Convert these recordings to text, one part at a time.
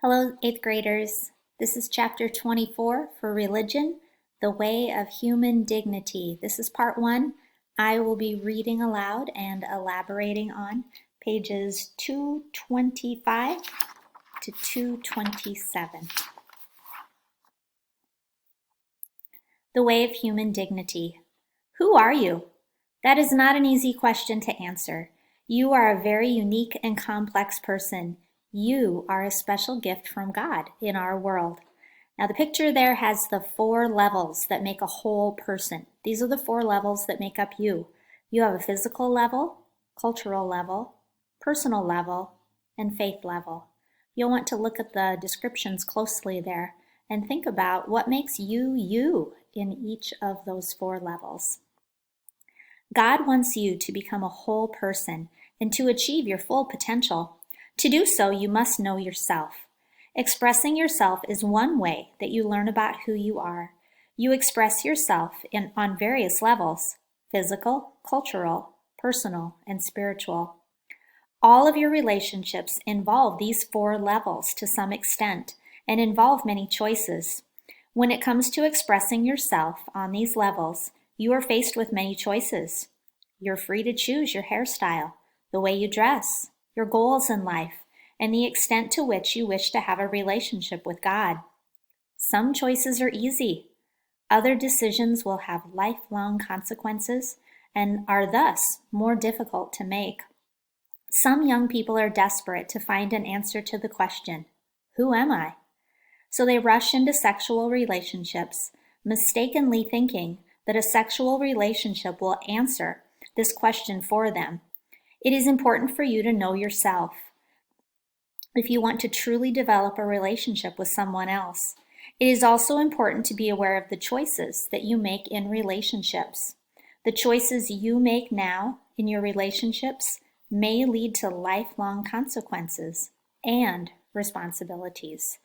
Hello, 8th graders. This is chapter 24 for Religion, the Way of Human Dignity. This is part 1. I will be reading aloud and elaborating on pages 225 to 227. The Way of Human Dignity. Who are you? That is not an easy question to answer. You are a very unique and complex person. You are a special gift from God in our world. Now the picture there has the 4 levels that make a whole person. These are the 4 levels that make up you. You have a physical level, cultural level, personal level, and faith level. You'll want to look at the descriptions closely there and think about what makes you you in each of those 4 levels. God wants you to become a whole person and to achieve your full potential. To do so, you must know yourself. Expressing yourself is one way that you learn about who you are. You express yourself on various levels: physical, cultural, personal, and spiritual. All of your relationships involve these 4 levels to some extent and involve many choices. When it comes to expressing yourself on these levels, you are faced with many choices. You're free to choose your hairstyle, the way you dress, your goals in life, and the extent to which you wish to have a relationship with God. Some choices are easy. Other decisions will have lifelong consequences and are thus more difficult to make. Some young people are desperate to find an answer to the question, who am I? So they rush into sexual relationships, mistakenly thinking that a sexual relationship will answer this question for them. It is important for you to know yourself if you want to truly develop a relationship with someone else. It is also important to be aware of the choices that you make in relationships. The choices you make now in your relationships may lead to lifelong consequences and responsibilities.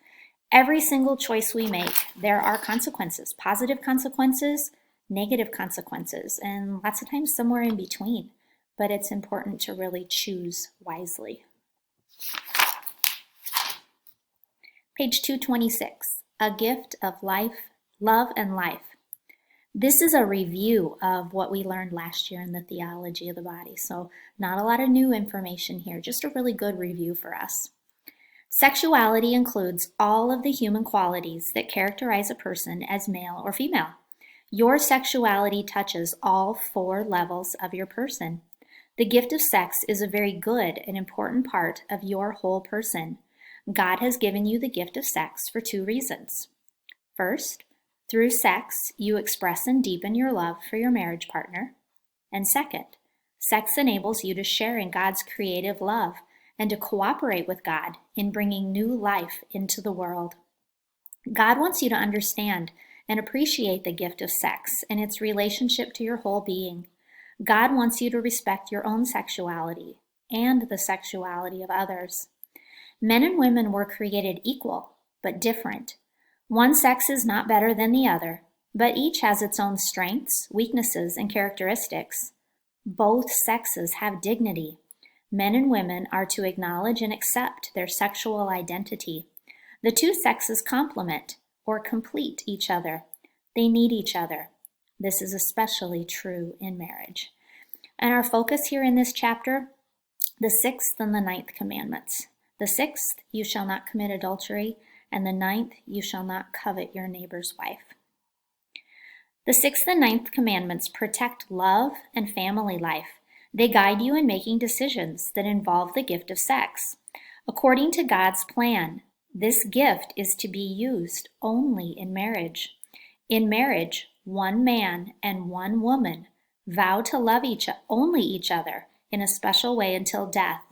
Every single choice we make, there are consequences, positive consequences, negative consequences, and lots of times somewhere in between. But it's important to really choose wisely. Page 226, A Gift of Life, Love and Life. This is a review of what we learned last year in the theology of the body, so not a lot of new information here, just a really good review for us. Sexuality includes all of the human qualities that characterize a person as male or female. Your sexuality touches all 4 levels of your person. The gift of sex is a very good and important part of your whole person. God has given you the gift of sex for 2 reasons. First, through sex, you express and deepen your love for your marriage partner. And second, sex enables you to share in God's creative love and to cooperate with God in bringing new life into the world. God wants you to understand and appreciate the gift of sex and its relationship to your whole being. God wants you to respect your own sexuality and the sexuality of others. Men and women were created equal, but different. One sex is not better than the other, but each has its own strengths, weaknesses, and characteristics. Both sexes have dignity. Men and women are to acknowledge and accept their sexual identity. The 2 sexes complement or complete each other. They need each other. This is especially true in marriage. And our focus here in this chapter, the 6th and the 9th commandments. The 6th, you shall not commit adultery, and the 9th, you shall not covet your neighbor's wife. The 6th and 9th commandments protect love and family life. They guide you in making decisions that involve the gift of sex. According to God's plan, this gift is to be used only in marriage. In marriage, one man and one woman vow to love only each other in a special way until death.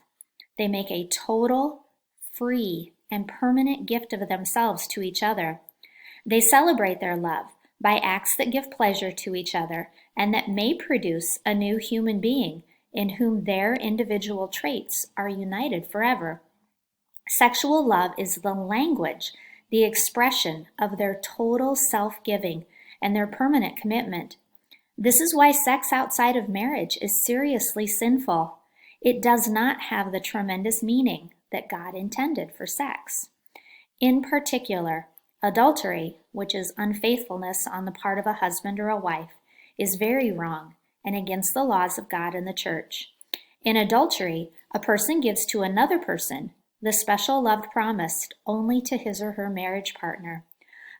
They make a total, free, and permanent gift of themselves to each other. They celebrate their love by acts that give pleasure to each other and that may produce a new human being in whom their individual traits are united forever. Sexual love is the language, the expression of their total self-giving and their permanent commitment. This is why sex outside of marriage is seriously sinful. It does not have the tremendous meaning that God intended for sex. In particular, adultery, which is unfaithfulness on the part of a husband or a wife, is very wrong and against the laws of God and the church. In adultery, a person gives to another person the special love promised only to his or her marriage partner.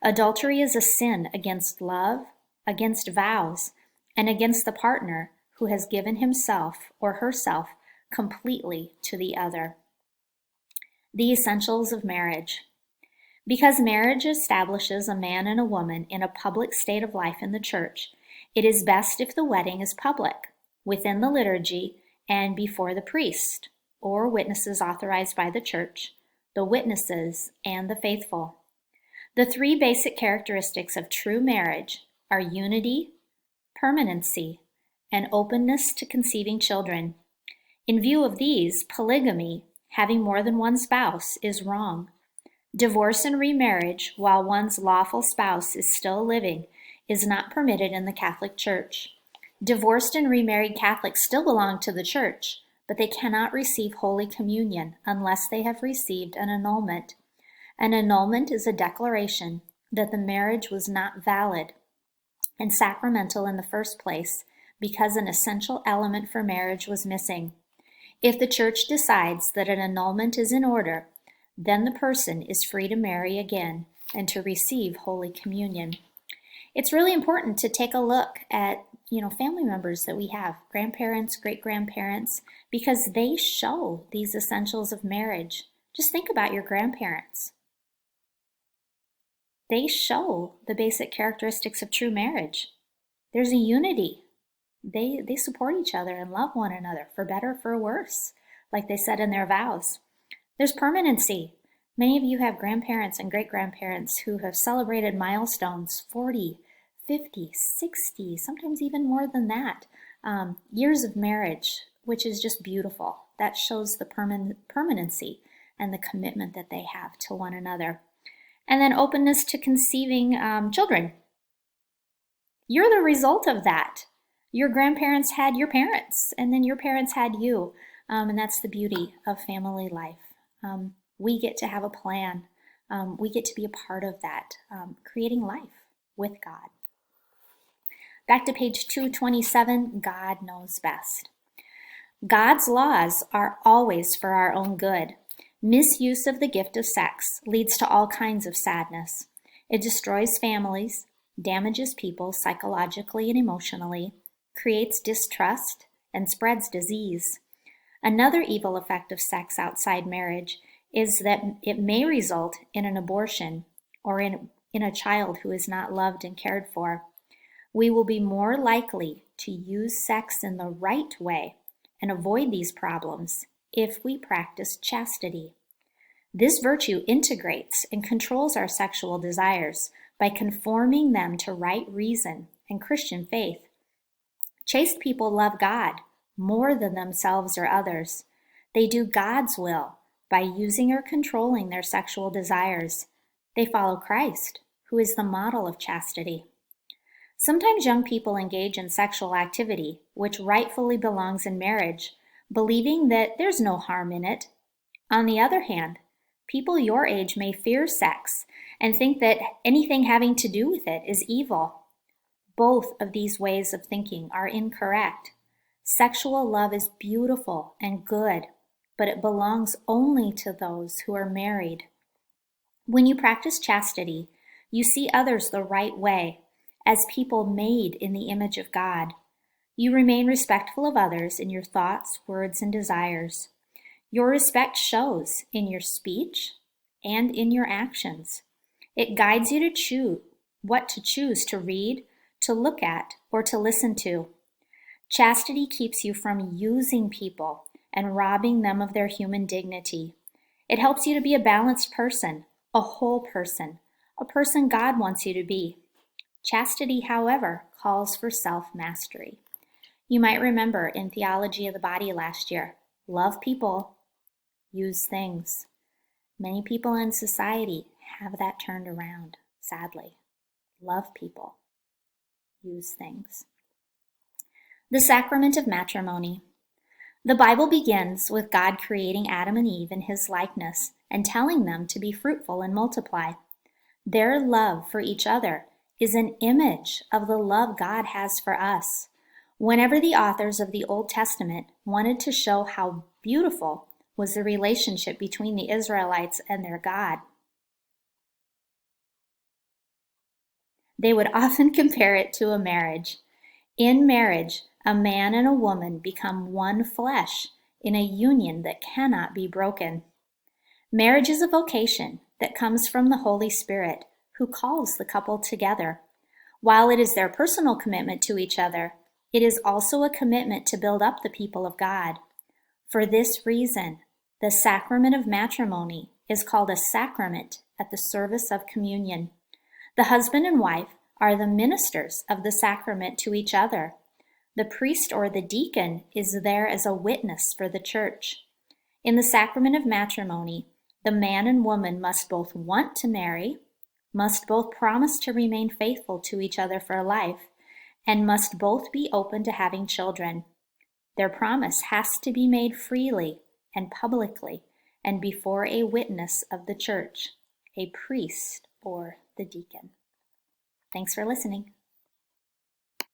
Adultery is a sin against love, against vows, and against the partner who has given himself or herself completely to the other. The essentials of marriage. Because marriage establishes a man and a woman in a public state of life in the church, it is best if the wedding is public, within the liturgy, and before the priest, or witnesses authorized by the church, the witnesses, and the faithful. The three basic characteristics of true marriage are unity, permanency, and openness to conceiving children. In view of these, polygamy, having more than one spouse, is wrong. Divorce and remarriage while one's lawful spouse is still living is not permitted in the Catholic Church. Divorced and remarried Catholics still belong to the Church, but they cannot receive Holy Communion unless they have received an annulment. An annulment is a declaration that the marriage was not valid and sacramental in the first place because an essential element for marriage was missing. If the Church decides that an annulment is in order, then the person is free to marry again and to receive Holy Communion. It's really important to take a look at, family members that we have, grandparents, great-grandparents, because they show these essentials of marriage. Just think about your grandparents. They show the basic characteristics of true marriage. There's a unity. They support each other and love one another, for better or for worse, like they said in their vows. There's permanency. Many of you have grandparents and great-grandparents who have celebrated milestones, 40, 50, 60, sometimes even more than that, years of marriage, which is just beautiful. That shows the permanency and the commitment that they have to one another. And then openness to conceiving children. You're the result of that. Your grandparents had your parents, and then your parents had you. And that's the beauty of family life. We get to have a plan. We get to be a part of that, creating life with God. Back to page 227, God knows best. God's laws are always for our own good. Misuse of the gift of sex leads to all kinds of sadness. It destroys families, damages people psychologically and emotionally, creates distrust, and spreads disease. Another evil effect of sex outside marriage is that it may result in an abortion or in a child who is not loved and cared for. We will be more likely to use sex in the right way and avoid these problems if we practice chastity. This virtue integrates and controls our sexual desires by conforming them to right reason and Christian faith. Chaste people love God more than themselves or others. They do God's will by using or controlling their sexual desires. They follow Christ, who is the model of chastity. Sometimes young people engage in sexual activity, which rightfully belongs in marriage, believing that there's no harm in it. On the other hand, people your age may fear sex and think that anything having to do with it is evil. Both of these ways of thinking are incorrect. Sexual love is beautiful and good, but it belongs only to those who are married. When you practice chastity, you see others the right way, as people made in the image of God. You remain respectful of others in your thoughts, words, and desires. Your respect shows in your speech and in your actions. It guides you to choose what to choose to read, to look at, or to listen to. Chastity keeps you from using people and robbing them of their human dignity. It helps you to be a balanced person, a whole person, a person God wants you to be. Chastity, however, calls for self-mastery. You might remember in Theology of the Body last year, love people, use things. Many people in society have that turned around, sadly. Love people, use things. The Sacrament of Matrimony. The Bible begins with God creating Adam and Eve in his likeness and telling them to be fruitful and multiply. Their love for each other is an image of the love God has for us. Whenever the authors of the Old Testament wanted to show how beautiful was the relationship between the Israelites and their God, they would often compare it to a marriage. In marriage, a man and a woman become one flesh in a union that cannot be broken. Marriage is a vocation that comes from the Holy Spirit, who calls the couple together. While it is their personal commitment to each other, it is also a commitment to build up the people of God. For this reason, the sacrament of matrimony is called a sacrament at the service of communion. The husband and wife are the ministers of the sacrament to each other. The priest or the deacon is there as a witness for the church. In the sacrament of matrimony, the man and woman must both want to marry, must both promise to remain faithful to each other for life, and must both be open to having children. Their promise has to be made freely and publicly and before a witness of the church, a priest or the deacon. Thanks for listening.